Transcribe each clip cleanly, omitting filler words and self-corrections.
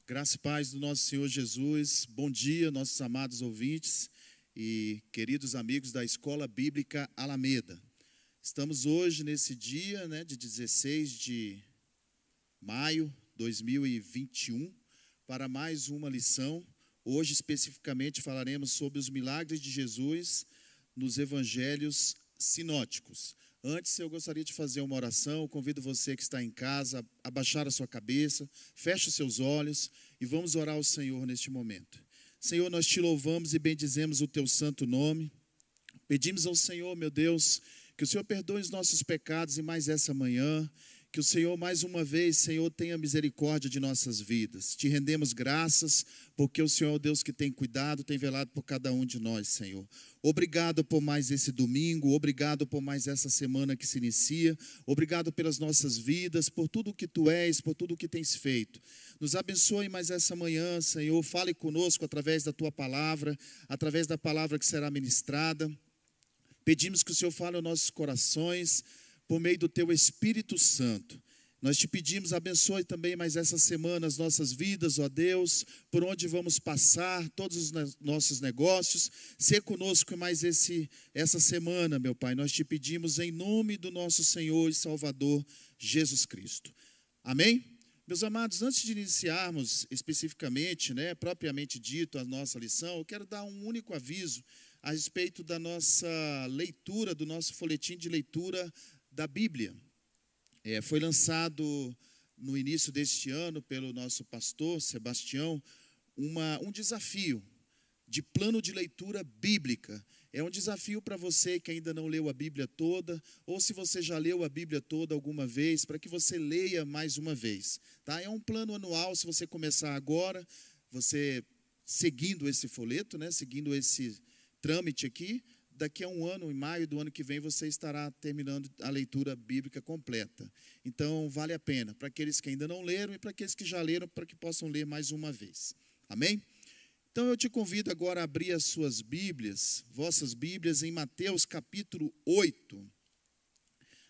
Graça e paz do nosso Senhor Jesus. Bom dia, nossos amados ouvintes e queridos amigos da Escola Bíblica Alameda. Estamos hoje nesse dia, de 16 de maio de 2021, para mais uma lição. Hoje, especificamente, falaremos sobre os milagres de Jesus nos evangelhos sinóticos. Antes, eu gostaria de fazer uma oração. Eu convido você que está em casa a baixar a sua cabeça, feche os seus olhos e vamos orar ao Senhor neste momento. Senhor, nós te louvamos e bendizemos o teu santo nome. Pedimos ao Senhor, meu Deus, que o Senhor perdoe os nossos pecados em mais essa manhã. Que o Senhor, mais uma vez, Senhor, tenha misericórdia de nossas vidas. Te rendemos graças, porque o Senhor é o Deus que tem cuidado, tem velado por cada um de nós, Senhor. Obrigado por mais esse domingo, obrigado por mais essa semana que se inicia, obrigado pelas nossas vidas, por tudo que Tu és, por tudo que tens feito. Nos abençoe mais essa manhã, Senhor, fale conosco através da Tua palavra, através da palavra que será ministrada. Pedimos que o Senhor fale aos nossos corações, por meio do Teu Espírito Santo. Nós te pedimos, abençoe também mais essa semana as nossas vidas, ó Deus, por onde vamos passar, todos os nossos negócios. Ser conosco mais essa semana, meu Pai. Nós te pedimos em nome do nosso Senhor e Salvador, Jesus Cristo. Amém? Meus amados, antes de iniciarmos especificamente, propriamente dito, a nossa lição, eu quero dar um único aviso a respeito da nossa leitura, do nosso folhetim de leitura da Bíblia. Foi lançado no início deste ano pelo nosso pastor Sebastião um desafio de plano de leitura bíblica. É um desafio para você que ainda não leu a Bíblia toda, ou se você já leu a Bíblia toda alguma vez, para que você leia mais uma vez. Tá? É um plano anual. Se você começar agora, você seguindo esse folheto, seguindo esse trâmite aqui, daqui a um ano, em maio do ano que vem, você estará terminando a leitura bíblica completa. Então, vale a pena, para aqueles que ainda não leram e para aqueles que já leram, para que possam ler mais uma vez. Amém? Então, eu te convido agora a abrir as suas Bíblias, vossas Bíblias, em Mateus capítulo 8.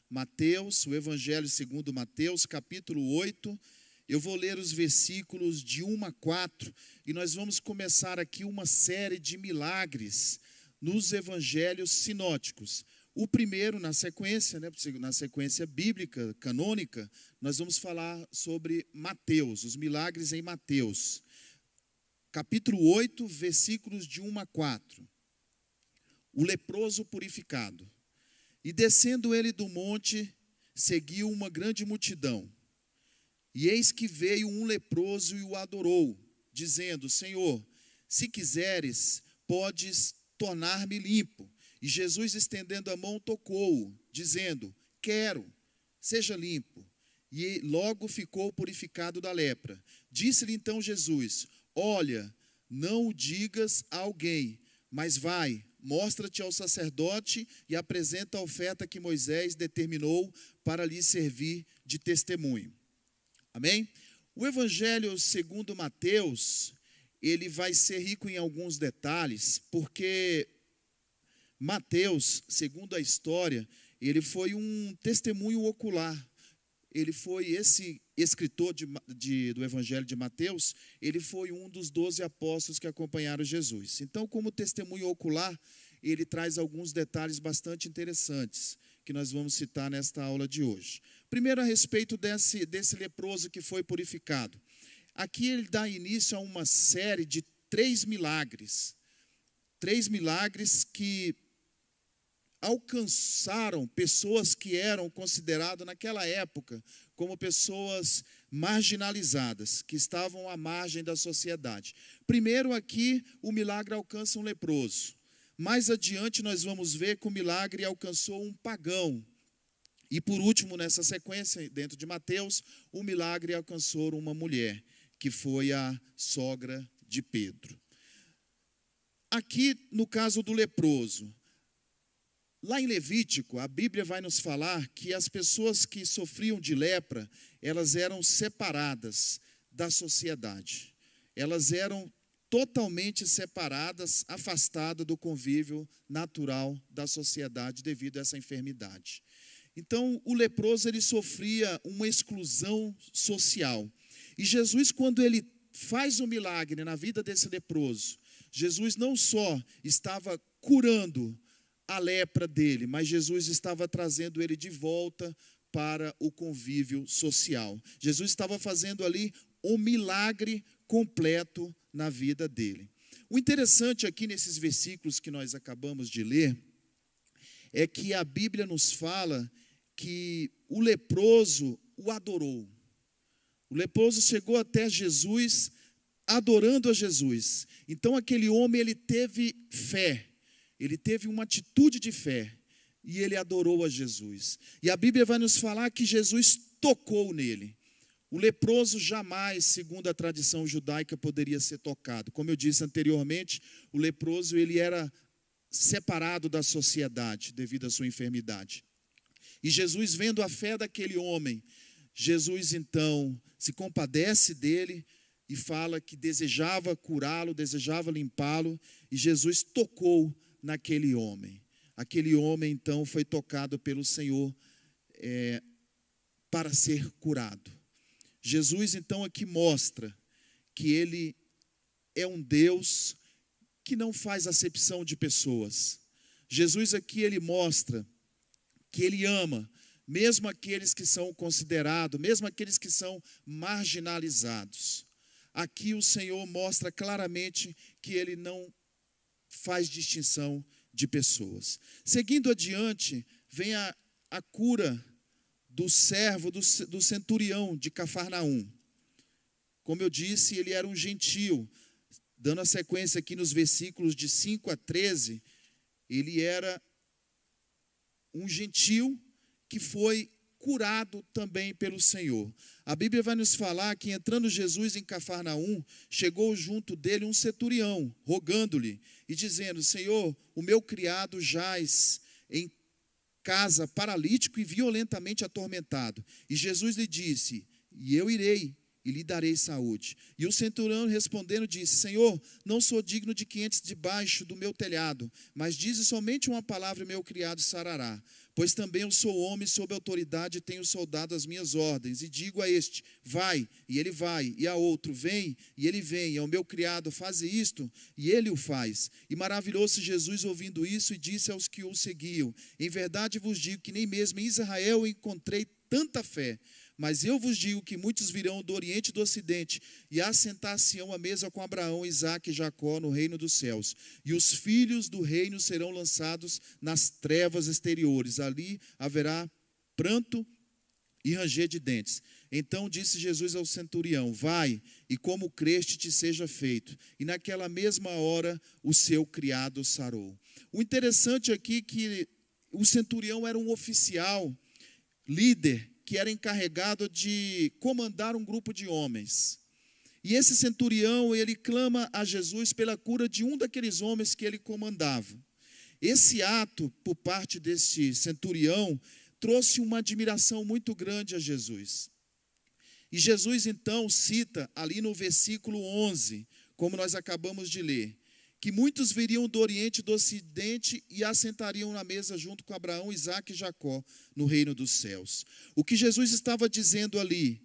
Mateus, o Evangelho segundo Mateus, capítulo 8. Eu vou ler os versículos de 1 a 4, e nós vamos começar aqui uma série de milagres nos evangelhos sinóticos. O primeiro, na sequência bíblica, canônica, nós vamos falar sobre Mateus, os milagres em Mateus. Capítulo 8, versículos de 1 a 4. O leproso purificado. E descendo ele do monte, seguiu uma grande multidão. E eis que veio um leproso e o adorou, dizendo: Senhor, se quiseres, podes tornar-me limpo. E Jesus, estendendo a mão, tocou-o, dizendo: quero, seja limpo. E logo ficou purificado da lepra. Disse-lhe então Jesus: olha, não o digas a alguém, mas vai, mostra-te ao sacerdote e apresenta a oferta que Moisés determinou para lhe servir de testemunho. Amém? O Evangelho segundo Mateus, ele vai ser rico em alguns detalhes, porque Mateus, segundo a história, ele foi um testemunho ocular. Ele foi esse escritor do Evangelho de Mateus, ele foi um dos 12 apóstolos que acompanharam Jesus. Então, como testemunho ocular, ele traz alguns detalhes bastante interessantes, que nós vamos citar nesta aula de hoje. Primeiro, a respeito desse leproso que foi purificado. Aqui ele dá início a uma série de 3 milagres. 3 milagres que alcançaram pessoas que eram consideradas naquela época como pessoas marginalizadas, que estavam à margem da sociedade. Primeiro aqui, o milagre alcança um leproso. Mais adiante nós vamos ver que o milagre alcançou um pagão. E por último, nessa sequência, dentro de Mateus, o milagre alcançou uma mulher, que foi a sogra de Pedro. Aqui, no caso do leproso, lá em Levítico, a Bíblia vai nos falar que as pessoas que sofriam de lepra, elas eram separadas da sociedade. Elas eram totalmente separadas, afastadas do convívio natural da sociedade devido a essa enfermidade. Então, o leproso, ele sofria uma exclusão social. E Jesus, quando ele faz um milagre na vida desse leproso, Jesus não só estava curando a lepra dele, mas Jesus estava trazendo ele de volta para o convívio social. Jesus estava fazendo ali um milagre completo na vida dele. O interessante aqui nesses versículos que nós acabamos de ler é que a Bíblia nos fala que o leproso o adorou. O leproso chegou até Jesus adorando a Jesus. Então aquele homem, ele teve fé, ele teve uma atitude de fé e ele adorou a Jesus. E a Bíblia vai nos falar que Jesus tocou nele. O leproso jamais, segundo a tradição judaica, poderia ser tocado. Como eu disse anteriormente, o leproso ele era separado da sociedade devido à sua enfermidade. E Jesus, vendo a fé daquele homem, Jesus então se compadece dele e fala que desejava curá-lo, desejava limpá-lo, e Jesus tocou naquele homem. Aquele homem então foi tocado pelo Senhor para ser curado. Jesus então aqui mostra que ele é um Deus que não faz acepção de pessoas. Jesus aqui ele mostra que ele ama mesmo aqueles que são considerados, mesmo aqueles que são marginalizados. Aqui o Senhor mostra claramente que ele não faz distinção de pessoas. Seguindo adiante, vem a cura do servo, do centurião de Cafarnaum. Como eu disse, ele era um gentio. Dando a sequência aqui nos versículos de 5 a 13, ele era um gentio que foi curado também pelo Senhor. A Bíblia vai nos falar que entrando Jesus em Cafarnaum, chegou junto dele um centurião, rogando-lhe e dizendo: Senhor, o meu criado jaz em casa paralítico e violentamente atormentado. E Jesus lhe disse: e eu irei e lhe darei saúde. E o centurião respondendo disse: Senhor, não sou digno de que entres debaixo do meu telhado, mas dize somente uma palavra e meu criado sarará. Pois também eu sou homem sob autoridade e tenho soldado as minhas ordens. E digo a este: vai, e ele vai. E a outro: vem, e ele vem. E ao meu criado: faze isto, e ele o faz. E maravilhou-se Jesus ouvindo isso e disse aos que o seguiam: em verdade vos digo que nem mesmo em Israel encontrei tanta fé. Mas eu vos digo que muitos virão do Oriente e do Ocidente e assentar-se-ão à mesa com Abraão, Isaque e Jacó no reino dos céus. E os filhos do reino serão lançados nas trevas exteriores. Ali haverá pranto e ranger de dentes. Então disse Jesus ao centurião: vai, e como creste te seja feito. E naquela mesma hora o seu criado sarou. O interessante aqui é que o centurião era um oficial, líder, que era encarregado de comandar um grupo de homens. E esse centurião, ele clama a Jesus pela cura de um daqueles homens que ele comandava. Esse ato, por parte desse centurião, trouxe uma admiração muito grande a Jesus. E Jesus, então, cita ali no versículo 11, como nós acabamos de ler, que muitos viriam do Oriente e do Ocidente e assentariam na mesa junto com Abraão, Isaque e Jacó no reino dos céus. O que Jesus estava dizendo ali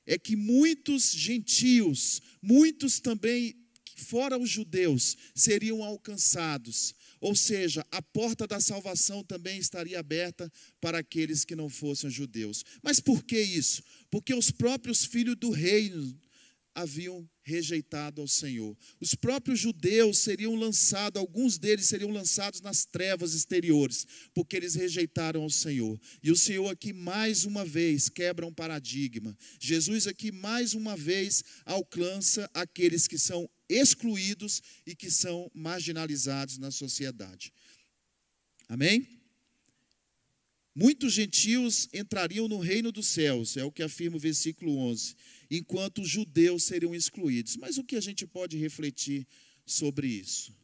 é que muitos gentios, muitos também fora os judeus, seriam alcançados. Ou seja, a porta da salvação também estaria aberta para aqueles que não fossem judeus. Mas por que isso? Porque os próprios filhos do reino haviam rejeitado ao Senhor. Os próprios judeus seriam lançados, alguns deles seriam lançados nas trevas exteriores, porque eles rejeitaram ao Senhor. E o Senhor aqui mais uma vez quebra um paradigma. Jesus aqui mais uma vez alcança aqueles que são excluídos e que são marginalizados na sociedade. Amém? Muitos gentios entrariam no reino dos céus, é o que afirma o versículo 11, enquanto os judeus seriam excluídos. Mas o que a gente pode refletir sobre isso?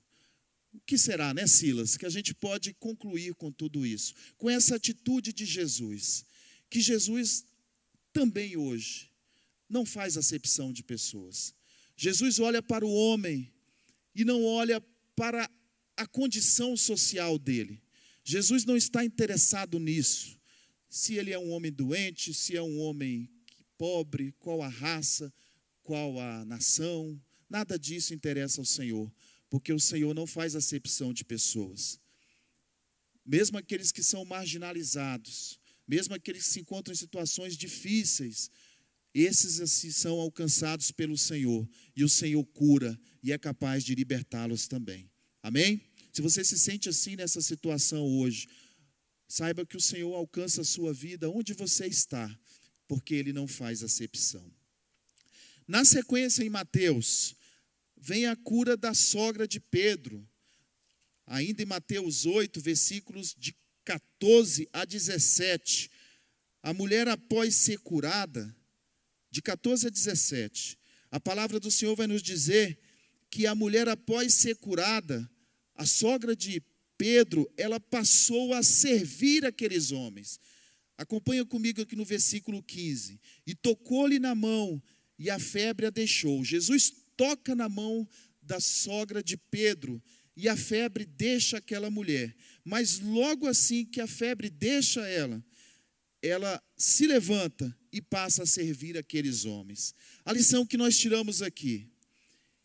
O que será, né, Silas, que a gente pode concluir com tudo isso? Com essa atitude de Jesus, que Jesus também hoje não faz acepção de pessoas. Jesus olha para o homem e não olha para a condição social dele. Jesus não está interessado nisso, se ele é um homem doente, se é um homem pobre, qual a raça, qual a nação, nada disso interessa ao Senhor, porque o Senhor não faz acepção de pessoas. Mesmo aqueles que são marginalizados, mesmo aqueles que se encontram em situações difíceis, esses assim são alcançados pelo Senhor, e o Senhor cura e é capaz de libertá-los também. Amém? Se você se sente assim nessa situação hoje, saiba que o Senhor alcança a sua vida onde você está, porque Ele não faz acepção. Na sequência, em Mateus, vem a cura da sogra de Pedro. Ainda em Mateus 8, versículos de 14 a 17. A mulher, após ser curada, de 14 a 17, a palavra do Senhor vai nos dizer que a mulher, após ser curada, a sogra de Pedro, ela passou a servir aqueles homens. Acompanha comigo aqui no versículo 15. E tocou-lhe na mão, e a febre a deixou. Jesus toca na mão da sogra de Pedro, e a febre deixa aquela mulher. Mas logo assim que a febre deixa ela se levanta e passa a servir aqueles homens. A lição que nós tiramos aqui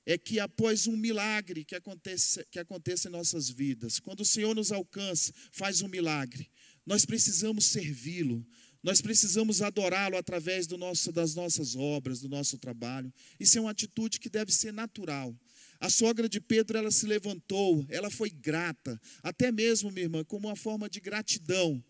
é que após um milagre que acontece em nossas vidas, quando o Senhor nos alcança, faz um milagre, nós precisamos servi-lo, nós precisamos adorá-lo através das nossas obras, do nosso trabalho. Isso é uma atitude que deve ser natural. A sogra de Pedro, ela se levantou, ela foi grata, até mesmo, minha irmã, como uma forma de gratidão,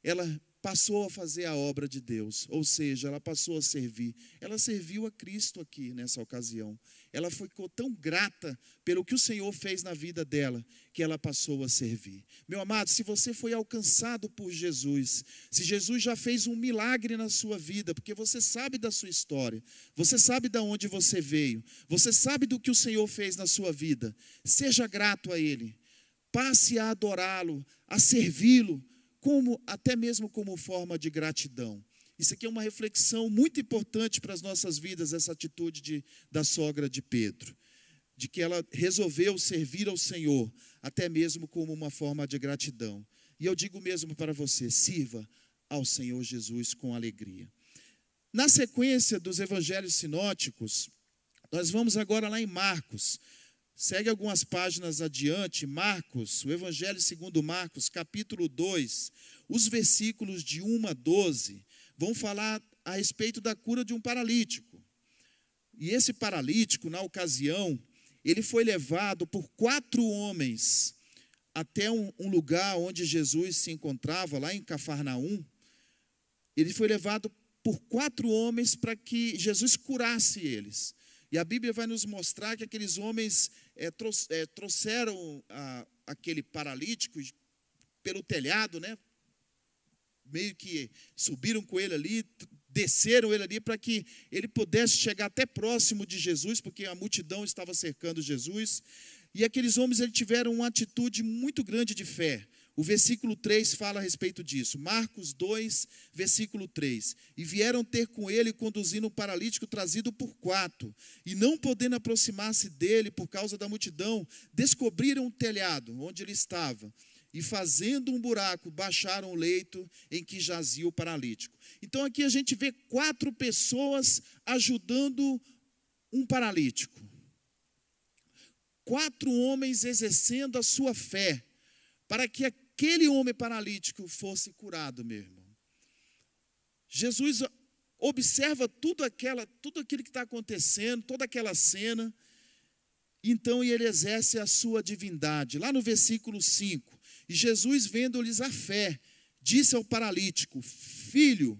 ela passou a fazer a obra de Deus, ou seja, ela passou a servir. Ela serviu a Cristo aqui nessa ocasião. Ela ficou tão grata pelo que o Senhor fez na vida dela, que ela passou a servir. Meu amado, se você foi alcançado por Jesus, se Jesus já fez um milagre na sua vida, porque você sabe da sua história, você sabe de onde você veio, você sabe do que o Senhor fez na sua vida, seja grato a Ele, passe a adorá-lo, a servi-lo, até mesmo como forma de gratidão. Isso aqui é uma reflexão muito importante para as nossas vidas, essa atitude da sogra de Pedro, de que ela resolveu servir ao Senhor, até mesmo como uma forma de gratidão. E eu digo mesmo para você, sirva ao Senhor Jesus com alegria. Na sequência dos evangelhos sinóticos, nós vamos agora lá em Marcos. Segue algumas páginas adiante, Marcos, o Evangelho segundo Marcos, capítulo 2, os versículos de 1 a 12, vão falar a respeito da cura de um paralítico. E esse paralítico, na ocasião, ele foi levado por 4 homens até um lugar onde Jesus se encontrava, lá em Cafarnaum. Ele foi levado por 4 homens para que Jesus curasse eles. E a Bíblia vai nos mostrar que aqueles homens trouxeram aquele paralítico pelo telhado, né? Meio que subiram com ele ali, desceram ele ali para que ele pudesse chegar até próximo de Jesus, porque a multidão estava cercando Jesus. E aqueles homens tiveram uma atitude muito grande de fé. O versículo 3 fala a respeito disso. Marcos 2, versículo 3. E vieram ter com ele, conduzindo um paralítico trazido por 4. E não podendo aproximar-se dele por causa da multidão, descobriram o telhado onde ele estava. E fazendo um buraco, baixaram o leito em que jazia o paralítico. Então aqui a gente vê 4 pessoas ajudando um paralítico. 4 homens exercendo a sua fé, para que aquele homem paralítico fosse curado, meu irmão. Jesus observa tudo aquilo que está acontecendo, toda aquela cena, então ele exerce a sua divindade. Lá no versículo 5, e Jesus, vendo-lhes a fé, disse ao paralítico: filho,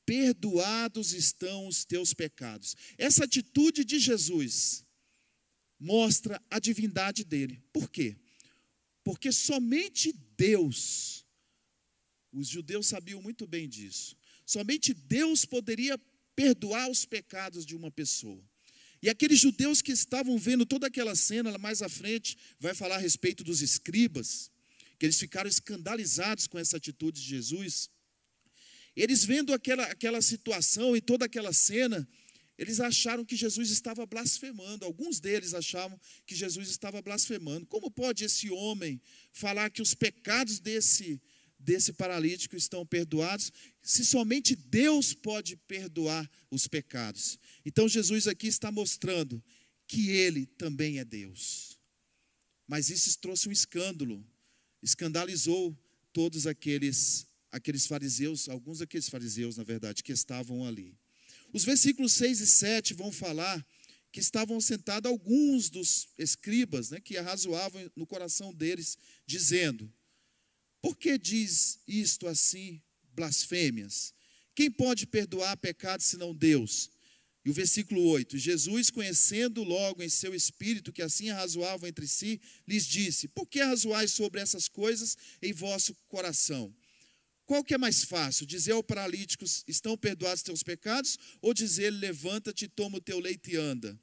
perdoados estão os teus pecados. Essa atitude de Jesus mostra a divindade dele. Por quê? Porque somente Deus, os judeus sabiam muito bem disso, somente Deus poderia perdoar os pecados de uma pessoa. E aqueles judeus que estavam vendo toda aquela cena, mais à frente, vai falar a respeito dos escribas, que eles ficaram escandalizados com essa atitude de Jesus. Eles vendo aquela situação e toda aquela cena, eles acharam que Jesus estava blasfemando. Alguns deles achavam que Jesus estava blasfemando. Como pode esse homem falar que os pecados desse paralítico estão perdoados, se somente Deus pode perdoar os pecados. Então Jesus aqui está mostrando que Ele também é Deus. Mas isso trouxe um escândalo, escandalizou todos aqueles fariseus, alguns daqueles fariseus, na verdade, que estavam ali. Os versículos 6 e 7 vão falar que estavam sentados alguns dos escribas, né, que arrazoavam no coração deles, dizendo: por que diz isto assim, blasfêmias? Quem pode perdoar pecados senão Deus? E o versículo 8, Jesus, conhecendo logo em seu espírito que assim arrazoavam entre si, lhes disse: por que arrazoais sobre essas coisas em vosso coração? Qual que é mais fácil? Dizer ao paralítico: estão perdoados teus pecados? Ou dizer: levanta-te, toma o teu leito e anda?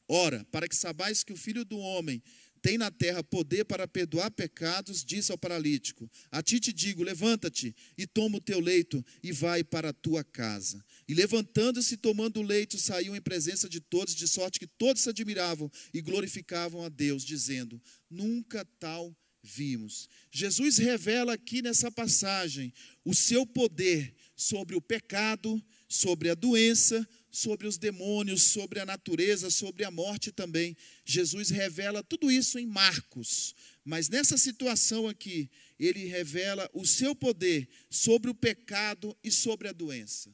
Ora, para que saibais que o Filho do Homem tem na terra poder para perdoar pecados, disse ao paralítico: a ti te digo, levanta-te e toma o teu leito e vai para a tua casa. E levantando-se e tomando o leito, saiu em presença de todos, de sorte que todos se admiravam e glorificavam a Deus, dizendo: nunca tal vimos. Jesus revela aqui nessa passagem o seu poder sobre o pecado, sobre a doença, sobre os demônios, sobre a natureza, sobre a morte também. Jesus revela tudo isso em Marcos, mas nessa situação aqui, ele revela o seu poder sobre o pecado e sobre a doença.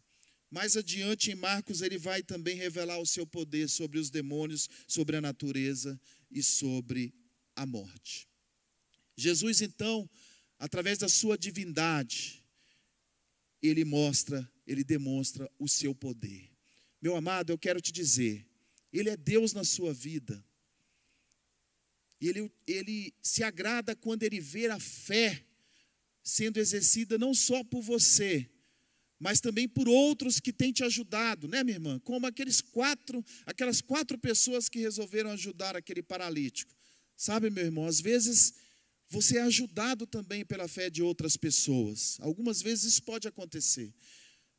Mais adiante em Marcos, ele vai também revelar o seu poder sobre os demônios, sobre a natureza e sobre a morte. Jesus, então, através da sua divindade, ele demonstra o seu poder. Meu amado, eu quero te dizer, Ele é Deus na sua vida. Ele se agrada quando Ele vê a fé sendo exercida não só por você, mas também por outros que têm te ajudado, né, minha irmã? Como aquelas quatro pessoas que resolveram ajudar aquele paralítico. Sabe, meu irmão, às vezes você é ajudado também pela fé de outras pessoas. Algumas vezes isso pode acontecer.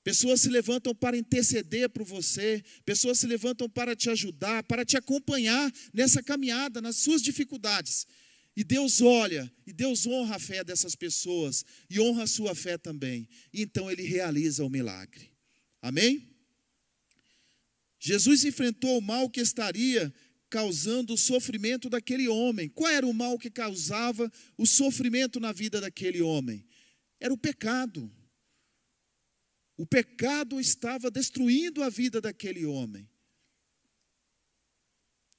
Pessoas se levantam para interceder por você, pessoas se levantam para te ajudar, para te acompanhar nessa caminhada, nas suas dificuldades. E Deus olha, e Deus honra a fé dessas pessoas, e honra a sua fé também. E então Ele realiza o milagre. Amém? Jesus enfrentou o mal que estaria causando o sofrimento daquele homem. Qual era o mal que causava o sofrimento na vida daquele homem? Era o pecado. O pecado estava destruindo a vida daquele homem.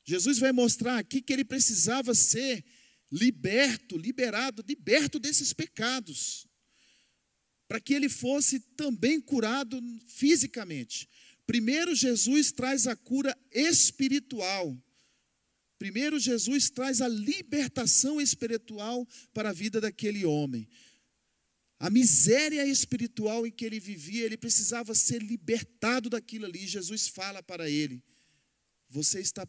Jesus vai mostrar aqui que ele precisava ser liberto desses pecados, para que ele fosse também curado fisicamente. Primeiro, Jesus traz a cura espiritual. Primeiro, Jesus traz a libertação espiritual para a vida daquele homem. A miséria espiritual em que ele vivia, ele precisava ser libertado daquilo ali. Jesus fala para ele: você está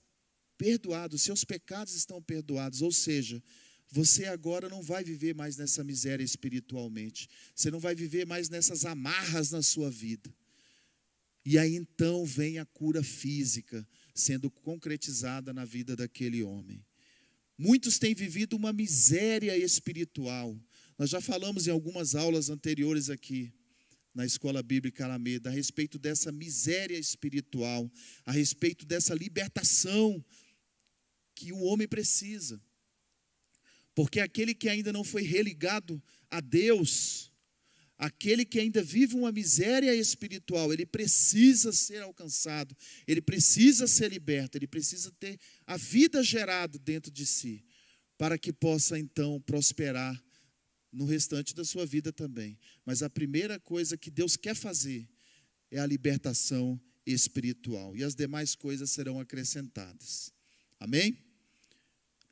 perdoado, seus pecados estão perdoados. Ou seja, você agora não vai viver mais nessa miséria espiritualmente. Você não vai viver mais nessas amarras na sua vida. E aí então vem a cura física sendo concretizada na vida daquele homem. Muitos têm vivido uma miséria espiritual. Nós já falamos em algumas aulas anteriores aqui, na Escola Bíblica Alameda, a respeito dessa miséria espiritual, a respeito dessa libertação que o homem precisa. Porque aquele que ainda não foi religado a Deus, aquele que ainda vive uma miséria espiritual, ele precisa ser alcançado, ele precisa ser liberto, ele precisa ter a vida gerada dentro de si, para que possa então prosperar no restante da sua vida também. Mas a primeira coisa que Deus quer fazer é a libertação espiritual, e as demais coisas serão acrescentadas. Amém?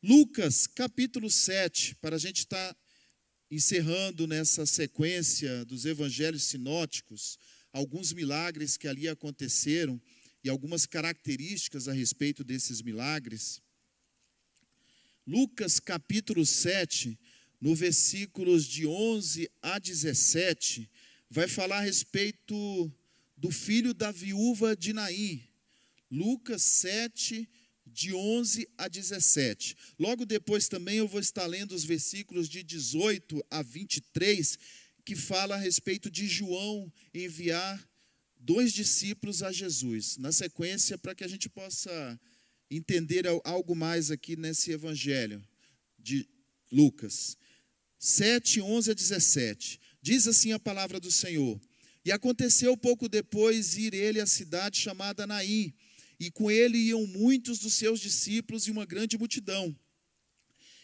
Lucas capítulo 7, para a gente estar encerrando nessa sequência dos evangelhos sinóticos, alguns milagres que ali aconteceram e algumas características a respeito desses milagres. Lucas capítulo 7, no versículos de 11 a 17, vai falar a respeito do filho da viúva de Naim. Lucas 7, de 11 a 17. Logo depois também eu vou estar lendo os versículos de 18 a 23, que fala a respeito de João enviar 2 discípulos a Jesus. Na sequência, para que a gente possa entender algo mais aqui nesse evangelho de Lucas. 7, 11 a 17. Diz assim a palavra do Senhor: E aconteceu pouco depois ir ele à cidade chamada Naim, e com ele iam muitos dos seus discípulos e uma grande multidão.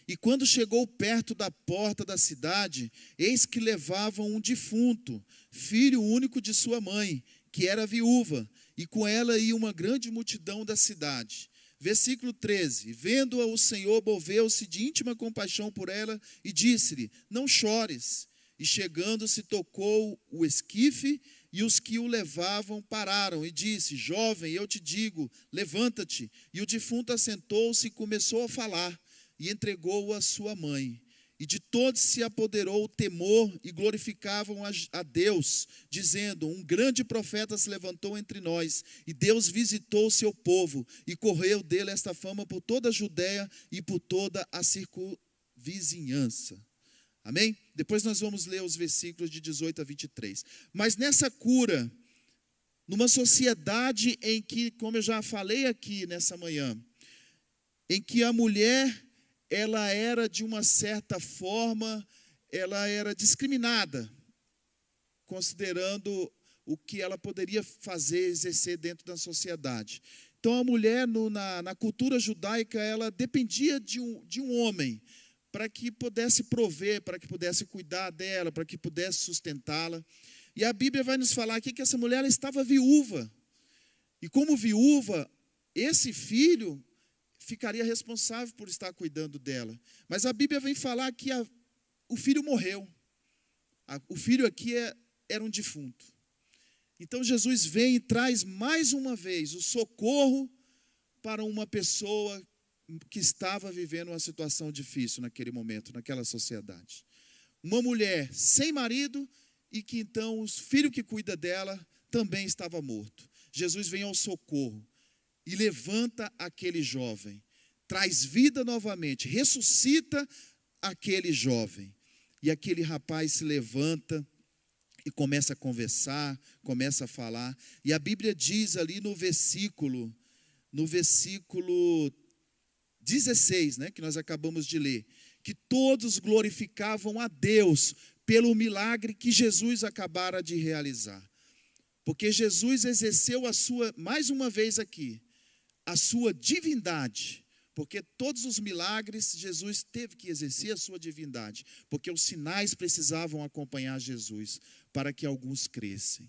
E quando chegou perto da porta da cidade, eis que levavam um defunto, filho único de sua mãe, que era viúva, e com ela ia uma grande multidão da cidade. Versículo 13, vendo-a o Senhor moveu-se de íntima compaixão por ela e disse-lhe: Não chores. E chegando-se tocou o esquife, e os que o levavam pararam, e disse: Jovem, eu te digo, levanta-te. E o defunto assentou-se e começou a falar, e entregou-o à sua mãe. E de todos se apoderou o temor, e glorificavam a Deus, dizendo: Um grande profeta se levantou entre nós, e Deus visitou o seu povo, e correu dele esta fama por toda a Judéia e por toda a circunvizinhança. Amém? Depois nós vamos ler os versículos de 18 a 23. Mas nessa cura, numa sociedade em que, como eu já falei aqui nessa manhã, em que a mulher, ela era de uma certa forma, ela era discriminada, considerando o que ela poderia fazer, exercer dentro da sociedade. Então a mulher, na cultura judaica, ela dependia de um homem, para que pudesse prover, para que pudesse cuidar dela, para que pudesse sustentá-la. E a Bíblia vai nos falar aqui que essa mulher ela estava viúva. E como viúva, esse filho ficaria responsável por estar cuidando dela. Mas a Bíblia vem falar que o filho morreu. O filho aqui era um defunto. Então Jesus vem e traz mais uma vez o socorro para uma pessoa que estava vivendo uma situação difícil naquele momento, naquela sociedade. Uma mulher sem marido e que então o filho que cuida dela também estava morto. Jesus vem ao socorro e levanta aquele jovem, traz vida novamente, ressuscita aquele jovem. E aquele rapaz se levanta e começa a conversar, começa a falar. E a Bíblia diz ali no versículo 16, né, que nós acabamos de ler, que todos glorificavam a Deus pelo milagre que Jesus acabara de realizar. Porque Jesus exerceu mais uma vez aqui, a sua divindade. Porque todos os milagres, Jesus teve que exercer a sua divindade. Porque os sinais precisavam acompanhar Jesus, para que alguns crescem.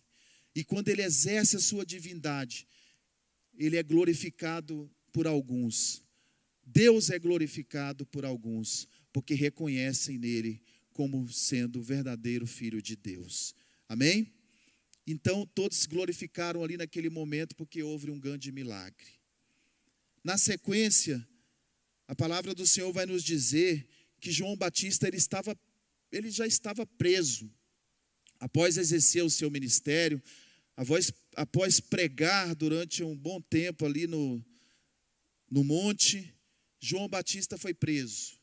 E quando ele exerce a sua divindade, ele é glorificado por alguns. Deus é glorificado por alguns, porque reconhecem nele como sendo o verdadeiro Filho de Deus. Amém? Então, todos glorificaram ali naquele momento, porque houve um grande milagre. Na sequência, a palavra do Senhor vai nos dizer que João Batista ele já estava preso. Após exercer o seu ministério, após pregar durante um bom tempo ali no monte, João Batista foi preso.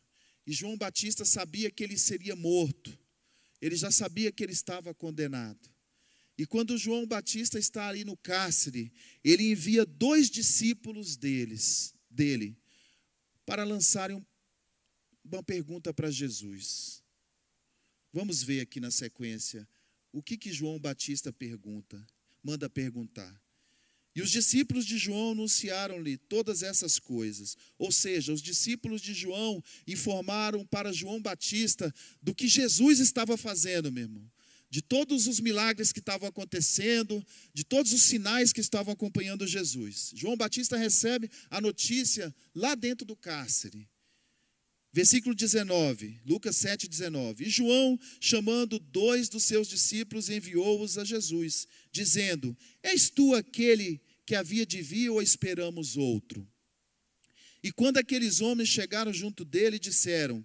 E João Batista sabia que ele seria morto. Ele já sabia que ele estava condenado. E quando João Batista está ali no cárcere, ele envia 2 discípulos dele para lançarem uma pergunta para Jesus. Vamos ver aqui na sequência o que João Batista manda perguntar. E os discípulos de João anunciaram-lhe todas essas coisas. Ou seja, os discípulos de João informaram para João Batista do que Jesus estava fazendo, meu irmão. De todos os milagres que estavam acontecendo, de todos os sinais que estavam acompanhando Jesus. João Batista recebe a notícia lá dentro do cárcere. Versículo 19, Lucas 7, 19. E João, chamando 2 dos seus discípulos, enviou-os a Jesus, dizendo: És tu aquele que havia de vir ou esperamos outro? E quando aqueles homens chegaram junto dele, disseram: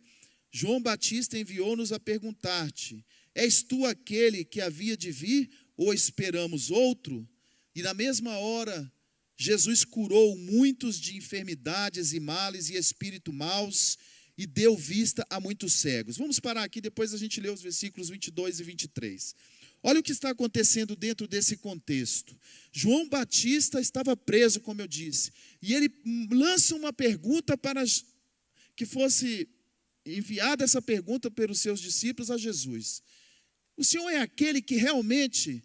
João Batista enviou-nos a perguntar-te: És tu aquele que havia de vir ou esperamos outro? E na mesma hora, Jesus curou muitos de enfermidades e males e espíritos maus e deu vista a muitos cegos. Vamos parar aqui, depois a gente lê os versículos 22 e 23. Olha o que está acontecendo dentro desse contexto. João Batista estava preso, como eu disse, e ele lança uma pergunta para que fosse enviada essa pergunta pelos seus discípulos a Jesus. O Senhor é aquele que realmente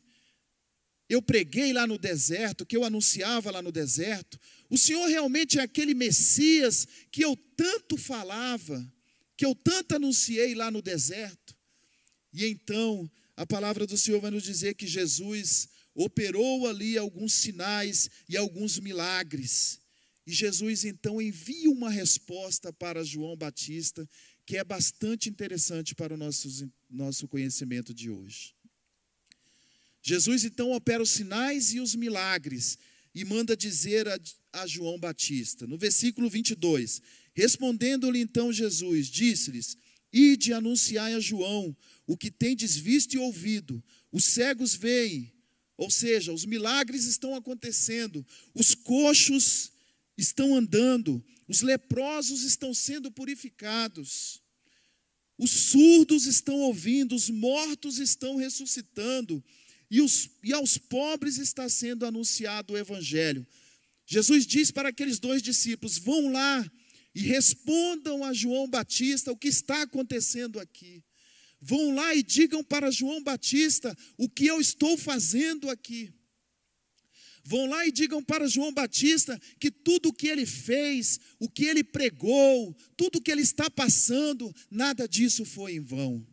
eu preguei lá no deserto, que eu anunciava lá no deserto? O Senhor realmente é aquele Messias que eu tanto falava, que eu tanto anunciei lá no deserto? E então a palavra do Senhor vai nos dizer que Jesus operou ali alguns sinais e alguns milagres. E Jesus então envia uma resposta para João Batista, que é bastante interessante para o nosso conhecimento de hoje. Jesus então opera os sinais e os milagres e manda dizer a João Batista, no versículo 22, respondendo-lhe então Jesus, disse-lhes: ide anunciai a João o que tendes visto e ouvido, os cegos veem, ou seja, os milagres estão acontecendo, os coxos estão andando, os leprosos estão sendo purificados, os surdos estão ouvindo, os mortos estão ressuscitando, e aos pobres está sendo anunciado o evangelho. Jesus diz para aqueles dois discípulos: vão lá e respondam a João Batista o que está acontecendo aqui. Vão lá e digam para João Batista o que eu estou fazendo aqui. Vão lá e digam para João Batista que tudo o que ele fez, o que ele pregou, tudo o que ele está passando, nada disso foi em vão.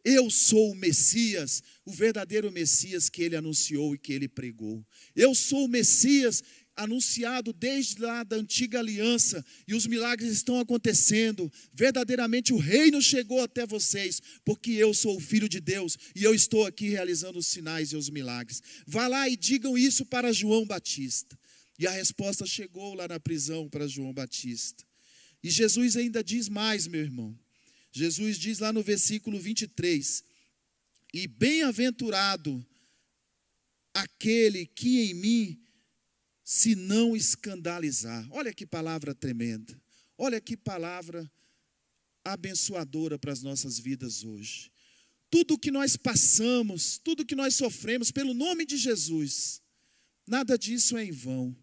Eu sou o Messias, o verdadeiro Messias que ele anunciou e que ele pregou. Eu sou o Messias anunciado desde lá da antiga aliança, e os milagres estão acontecendo. Verdadeiramente o reino chegou até vocês, porque eu sou o Filho de Deus e eu estou aqui realizando os sinais e os milagres. Vá lá e digam isso para João Batista. E a resposta chegou lá na prisão para João Batista. E Jesus ainda diz mais, meu irmão. Jesus diz lá no versículo 23, e bem-aventurado aquele que em mim se não escandalizar. Olha que palavra tremenda, olha que palavra abençoadora para as nossas vidas hoje. Tudo que nós passamos, tudo que nós sofremos pelo nome de Jesus, nada disso é em vão.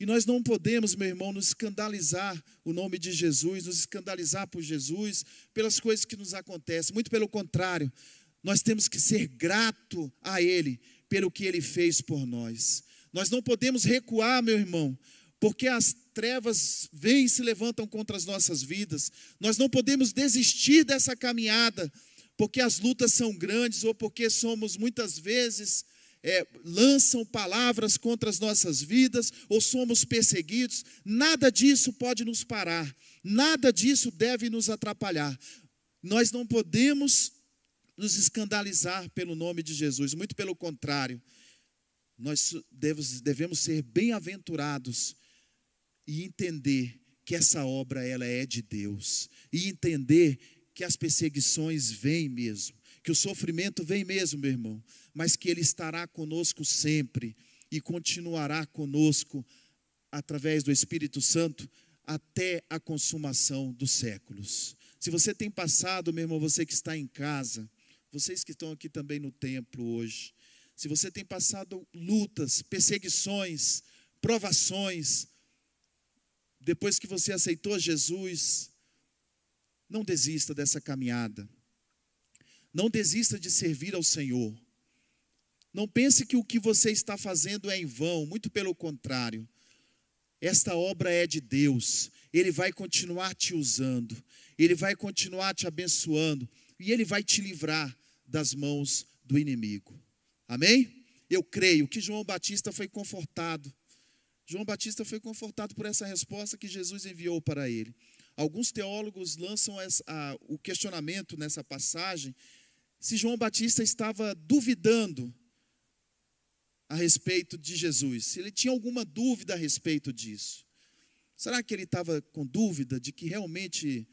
E nós não podemos, meu irmão, nos escandalizar o nome de Jesus, nos escandalizar por Jesus, pelas coisas que nos acontecem. Muito pelo contrário, nós temos que ser grato a Ele, pelo que Ele fez por nós. Nós não podemos recuar, meu irmão, porque as trevas vêm e se levantam contra as nossas vidas. Nós não podemos desistir dessa caminhada, porque as lutas são grandes, ou porque somos muitas vezes... lançam palavras contra as nossas vidas, ou somos perseguidos. Nada disso pode nos parar, nada disso deve nos atrapalhar. Nós não podemos nos escandalizar pelo nome de Jesus, muito pelo contrário, nós devemos ser bem-aventurados e entender que essa obra ela é de Deus, e entender que as perseguições vêm mesmo, que o sofrimento vem mesmo, meu irmão, mas que Ele estará conosco sempre e continuará conosco através do Espírito Santo até a consumação dos séculos. Se você tem passado, meu irmão, você que está em casa, vocês que estão aqui também no templo hoje, se você tem passado lutas, perseguições, provações, depois que você aceitou Jesus, não desista dessa caminhada. Não desista de servir ao Senhor. Não pense que o que você está fazendo é em vão, muito pelo contrário. Esta obra é de Deus, Ele vai continuar te usando, Ele vai continuar te abençoando, e Ele vai te livrar das mãos do inimigo. Amém? Eu creio que João Batista foi confortado. João Batista foi confortado por essa resposta que Jesus enviou para ele. Alguns teólogos lançam o questionamento nessa passagem, se João Batista estava duvidando a respeito de Jesus, se ele tinha alguma dúvida a respeito disso. Será que ele estava com dúvida de que realmente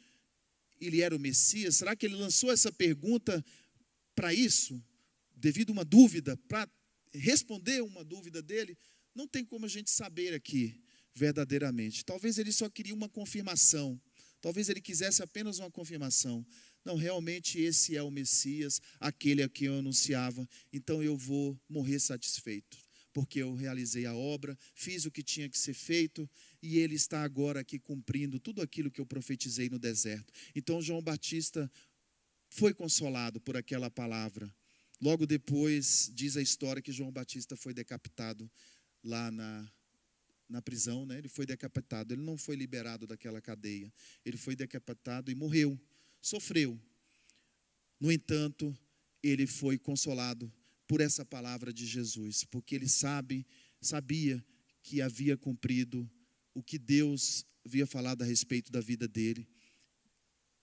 ele era o Messias? Será que ele lançou essa pergunta para isso, devido a uma dúvida, para responder uma dúvida dele? Não tem como a gente saber aqui verdadeiramente. Talvez ele só queria uma confirmação. Talvez ele quisesse apenas uma confirmação. Não, realmente esse é o Messias, aquele a quem eu anunciava. Então eu vou morrer satisfeito, porque eu realizei a obra, fiz o que tinha que ser feito, e ele está agora aqui cumprindo tudo aquilo que eu profetizei no deserto. Então João Batista foi consolado por aquela palavra. Logo depois, diz a história que João Batista foi decapitado lá na prisão, né? Ele foi decapitado, ele não foi liberado daquela cadeia. Ele foi decapitado e morreu, sofreu. No entanto, ele foi consolado por essa palavra de Jesus, porque ele sabia que havia cumprido o que Deus havia falado a respeito da vida dele.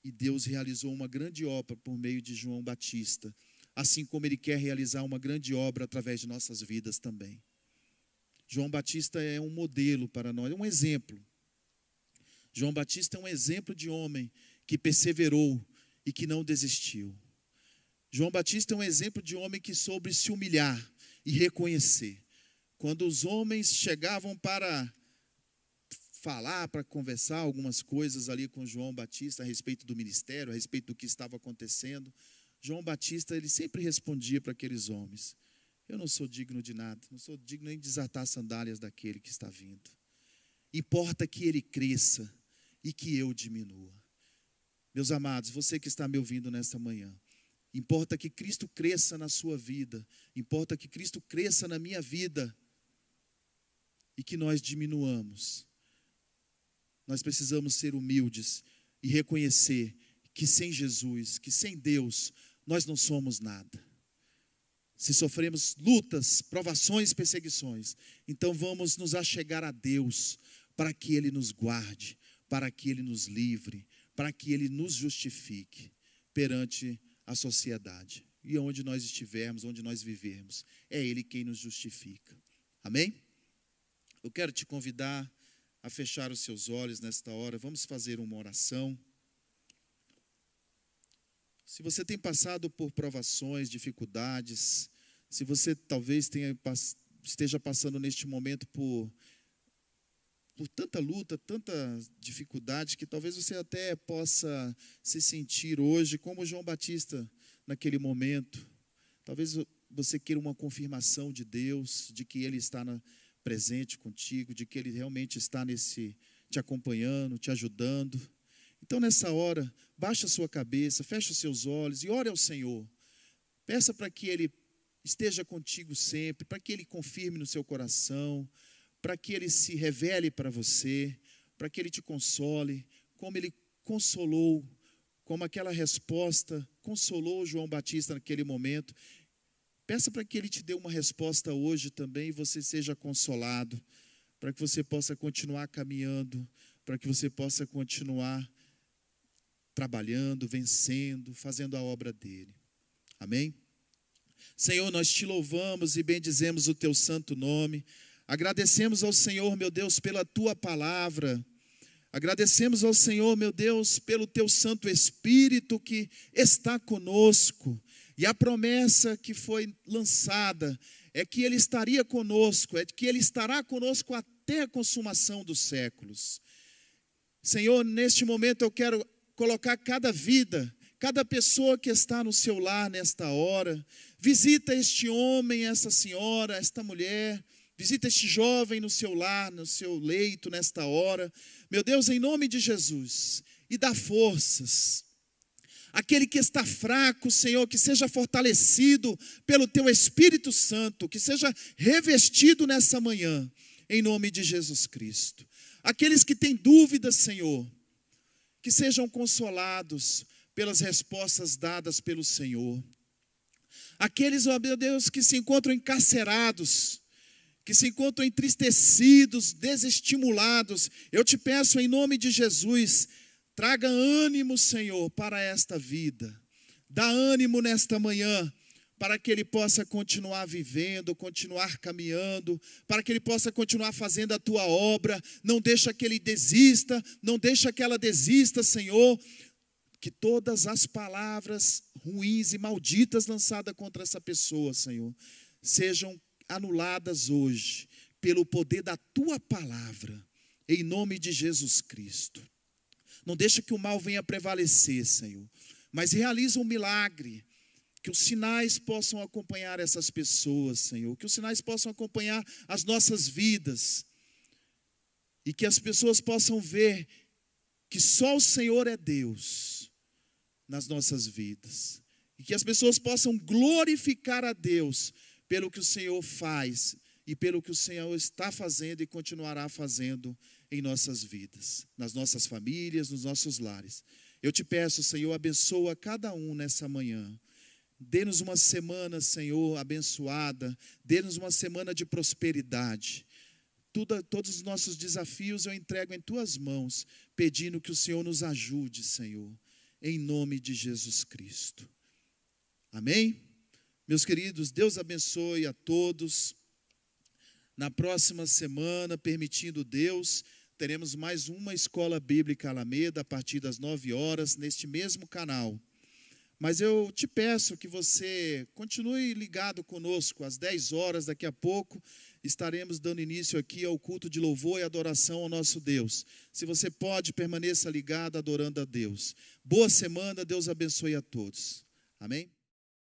E Deus realizou uma grande obra por meio de João Batista, assim como ele quer realizar uma grande obra através de nossas vidas também. João Batista é um modelo para nós, é um exemplo. João Batista é um exemplo de homem que perseverou e que não desistiu. João Batista é um exemplo de homem que soube se humilhar e reconhecer. Quando os homens chegavam para falar, para conversar algumas coisas ali com João Batista a respeito do ministério, a respeito do que estava acontecendo, João Batista, ele sempre respondia para aqueles homens: eu não sou digno de nada, não sou digno nem de desatar as sandálias daquele que está vindo. Importa que ele cresça e que eu diminua. Meus amados, você que está me ouvindo nesta manhã, importa que Cristo cresça na sua vida, importa que Cristo cresça na minha vida e que nós diminuamos. Nós precisamos ser humildes e reconhecer que sem Jesus, que sem Deus, nós não somos nada. Se sofremos lutas, provações, perseguições, então vamos nos achegar a Deus para que Ele nos guarde, para que Ele nos livre, para que Ele nos justifique perante a sociedade. E onde nós estivermos, onde nós vivermos, é Ele quem nos justifica. Amém? Eu quero te convidar a fechar os seus olhos nesta hora. Vamos fazer uma oração. Se você tem passado por provações, dificuldades, se você talvez esteja passando neste momento por tanta luta, tanta dificuldade, que talvez você até possa se sentir hoje como João Batista naquele momento. Talvez você queira uma confirmação de Deus, de que Ele está presente contigo, de que Ele realmente está te acompanhando, te ajudando. Então, nessa hora, baixa a sua cabeça, fecha os seus olhos e ore ao Senhor. Peça para que Ele esteja contigo sempre, para que Ele confirme no seu coração, para que Ele se revele para você, para que Ele te console, como Ele consolou, como aquela resposta consolou João Batista naquele momento. Peça para que Ele te dê uma resposta hoje também e você seja consolado, para que você possa continuar caminhando, para que você possa continuar trabalhando, vencendo, fazendo a obra dEle. Amém? Senhor, nós te louvamos e bendizemos o teu santo nome. Agradecemos ao Senhor, meu Deus, pela tua palavra. Agradecemos ao Senhor, meu Deus, pelo teu Santo Espírito que está conosco. E a promessa que foi lançada é que Ele estaria conosco, é que Ele estará conosco até a consumação dos séculos. Senhor, neste momento eu quero colocar cada vida, cada pessoa que está no seu lar nesta hora. Visita este homem, esta senhora, esta mulher. Visita este jovem no seu lar, no seu leito nesta hora. Meu Deus, em nome de Jesus, e dá forças. Aquele que está fraco, Senhor, que seja fortalecido pelo Teu Espírito Santo, que seja revestido nessa manhã, em nome de Jesus Cristo. Aqueles que têm dúvidas, Senhor, que sejam consolados pelas respostas dadas pelo Senhor. Aqueles, ó meu Deus, que se encontram encarcerados, que se encontram entristecidos, desestimulados, eu te peço em nome de Jesus, traga ânimo, Senhor, para esta vida. Dá ânimo nesta manhã, para que ele possa continuar vivendo, continuar caminhando, para que ele possa continuar fazendo a tua obra. Não deixa que ele desista, não deixa que ela desista, Senhor. Que todas as palavras ruins e malditas lançadas contra essa pessoa, Senhor, sejam anuladas hoje. pelo poder da tua palavra, em nome de Jesus Cristo. Não deixa que o mal venha prevalecer, Senhor, mas realiza um milagre, que os sinais possam acompanhar essas pessoas, Senhor, que os sinais possam acompanhar as nossas vidas, e que as pessoas possam ver que só o Senhor é Deus nas nossas vidas, e que as pessoas possam glorificar a Deus pelo que o Senhor faz, e pelo que o Senhor está fazendo e continuará fazendo em nossas vidas, nas nossas famílias, nos nossos lares. Eu te peço, Senhor, abençoa cada um nessa manhã. Dê-nos uma semana, Senhor, abençoada. Dê-nos uma semana de prosperidade. Todos os nossos desafios eu entrego em tuas mãos, pedindo que o Senhor nos ajude, Senhor, em nome de Jesus Cristo. Amém? Meus queridos, Deus abençoe a todos. Na próxima semana, permitindo Deus, teremos mais uma Escola Bíblica Alameda a partir das 9 horas, neste mesmo canal. Mas eu te peço que você continue ligado conosco, às 10 horas, daqui a pouco, estaremos dando início aqui ao culto de louvor e adoração ao nosso Deus. Se você pode, permaneça ligado, adorando a Deus. Boa semana, Deus abençoe a todos. Amém?